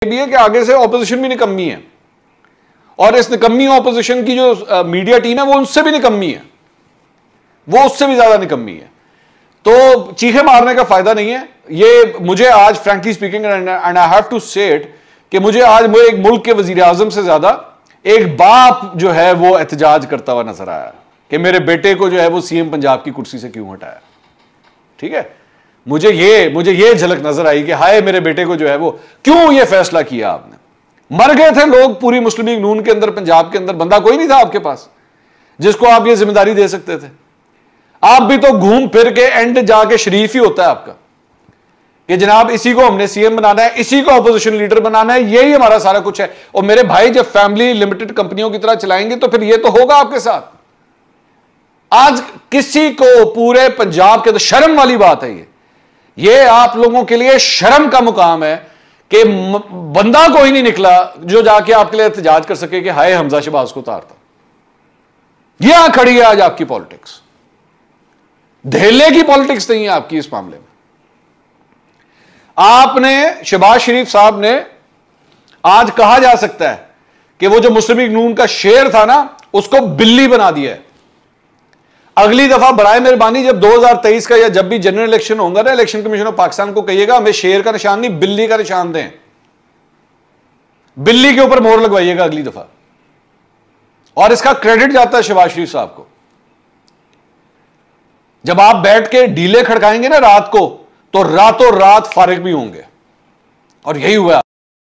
भी है कि आगे से ऑपोजिशन भी निकम्मी है, और इस निकम्मी ऑपोजिशन की जो मीडिया टीम है वो उनसे भी निकम्मी है, वो उससे भी ज्यादा निकम्मी है। तो चीखे मारने का फायदा नहीं है। ये मुझे आज frankly speaking and I have to say it कि मुझे आज एक मुल्क के वजीर आजम से ज्यादा एक बाप जो है वो एहतजाज करता हुआ नजर आया कि मेरे बेटे को जो है वो सीएम पंजाब की कुर्सी से क्यों हटाया। ठीक है, मुझे ये झलक नजर आई कि हाय मेरे बेटे को जो है वो क्यों ये फैसला किया आपने। मर गए थे लोग पूरी मुस्लिम लीग नून के अंदर, पंजाब के अंदर बंदा कोई नहीं था आपके पास जिसको आप ये जिम्मेदारी दे सकते थे। आप भी तो घूम फिर के एंड जाके शरीफ ही होता है आपका कि जनाब इसी को हमने सीएम बनाना है, इसी को अपोजिशन लीडर बनाना है, यही हमारा सारा कुछ है। और मेरे भाई जब फैमिली लिमिटेड कंपनियों की तरह चलाएंगे तो फिर ये तो होगा आपके साथ। आज किसी को पूरे पंजाब के, तो शर्म वाली बात है ये आप लोगों के लिए शर्म का मुकाम है कि बंदा कोई नहीं निकला जो जाके आपके लिए एहतजाज कर सके कि हाय हमजा शहबाज को उतारता। यह खड़ी है आज आपकी पॉलिटिक्स, धेले की पॉलिटिक्स नहीं है आपकी इस मामले में। आपने शहबाज शरीफ साहब ने, आज कहा जा सकता है कि वो जो मुस्लिम लीग नून का शेर था ना उसको बिल्ली बना दिया है। अगली दफा बराए मेहरबानी जब 2023 का या जब भी जनरल इलेक्शन होगा ना, इलेक्शन कमीशन ऑफ पाकिस्तान को कहिएगा हमें शेर का निशान नहीं बिल्ली का निशान दें, बिल्ली के ऊपर मोहर लगवाइएगा अगली दफा। और इसका क्रेडिट जाता है शहबाज शरीफ साहब को। जब आप बैठ के डीले खड़काएंगे ना रात को तो रातों रात फारिग भी होंगे, और यही हुआ।